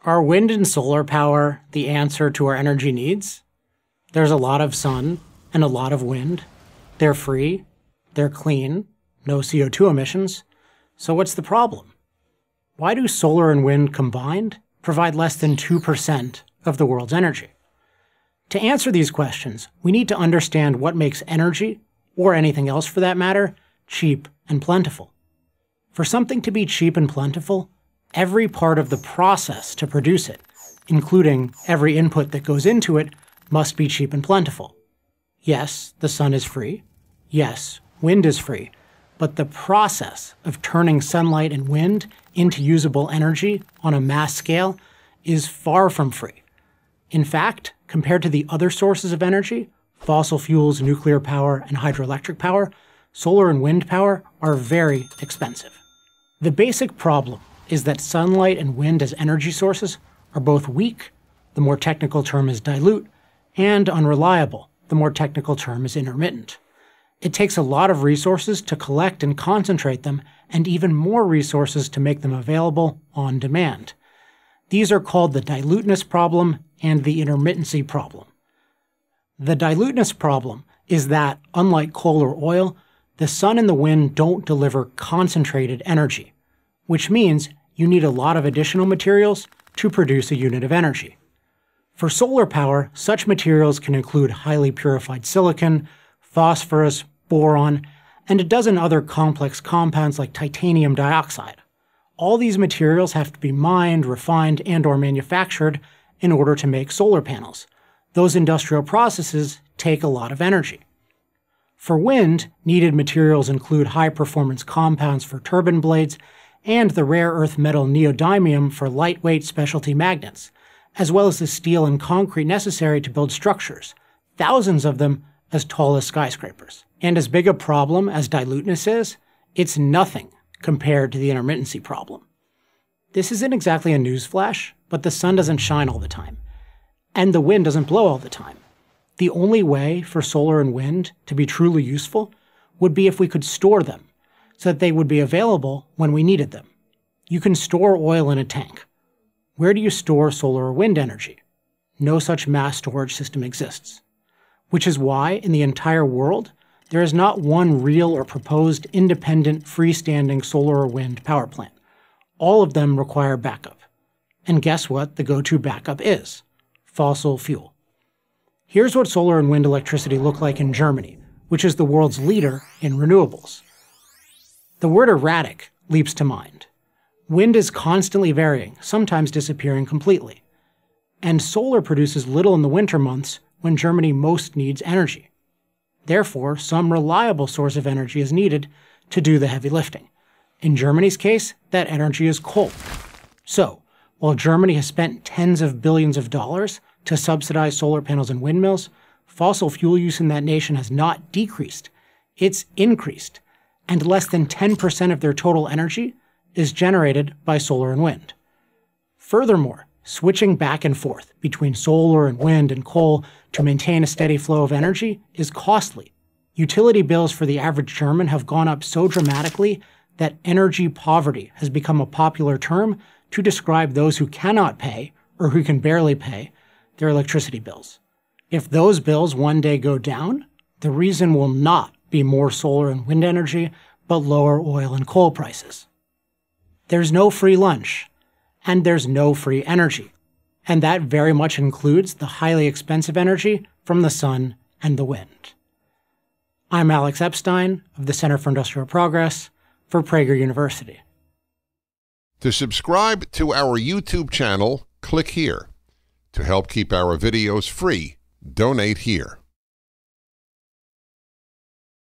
Are wind and solar power the answer to our energy needs? There's a lot of sun and a lot of wind. They're free, they're clean, no CO2 emissions. So what's the problem? Why do solar and wind combined provide less than 2% of the world's energy? To answer these questions, we need to understand what makes energy, or anything else for that matter, cheap and plentiful. For something to be cheap and plentiful, every part of the process to produce it, including every input that goes into it, must be cheap and plentiful. Yes, the sun is free. Yes, wind is free. But the process of turning sunlight and wind into usable energy on a mass scale is far from free. In fact, compared to the other sources of energy, fossil fuels, nuclear power, and hydroelectric power, solar and wind power are very expensive. The basic problem is that sunlight and wind as energy sources are both weak, the more technical term is dilute, and unreliable, the more technical term is intermittent. It takes a lot of resources to collect and concentrate them, and even more resources to make them available on demand. These are called the diluteness problem and the intermittency problem. The diluteness problem is that, unlike coal or oil, the sun and the wind don't deliver concentrated energy, which means you need a lot of additional materials to produce a unit of energy. For solar power, such materials can include highly purified silicon, phosphorus, boron, and a dozen other complex compounds like titanium dioxide. All these materials have to be mined, refined, and/or manufactured in order to make solar panels. Those industrial processes take a lot of energy. For wind, needed materials include high-performance compounds for turbine blades and the rare earth metal neodymium for lightweight specialty magnets, as well as the steel and concrete necessary to build structures, thousands of them as tall as skyscrapers. And as big a problem as diluteness is, it's nothing compared to the intermittency problem. This isn't exactly a newsflash, but the sun doesn't shine all the time, and the wind doesn't blow all the time. The only way for solar and wind to be truly useful would be if we could store them, so that they would be available when we needed them. You can store oil in a tank. Where do you store solar or wind energy? No such mass storage system exists. Which is why, in the entire world, there is not one real or proposed independent, freestanding solar or wind power plant. All of them require backup. And guess what the go-to backup is? Fossil fuel. Here's what solar and wind electricity look like in Germany, which is the world's leader in renewables. The word erratic leaps to mind. Wind is constantly varying, sometimes disappearing completely. And solar produces little in the winter months when Germany most needs energy. Therefore, some reliable source of energy is needed to do the heavy lifting. In Germany's case, that energy is coal. So, while Germany has spent tens of billions of dollars to subsidize solar panels and windmills, fossil fuel use in that nation has not decreased, it's increased, and less than 10% of their total energy is generated by solar and wind. Furthermore, switching back and forth between solar and wind and coal to maintain a steady flow of energy is costly. Utility bills for the average German have gone up so dramatically that energy poverty has become a popular term to describe those who cannot pay, or who can barely pay, their electricity bills. If those bills one day go down, the reason will not be more solar and wind energy, but lower oil and coal prices. There's no free lunch, and there's no free energy, and that very much includes the highly expensive energy from the sun and the wind. I'm Alex Epstein of the Center for Industrial Progress for Prager University. To subscribe to our YouTube channel, click here. To help keep our videos free, donate here.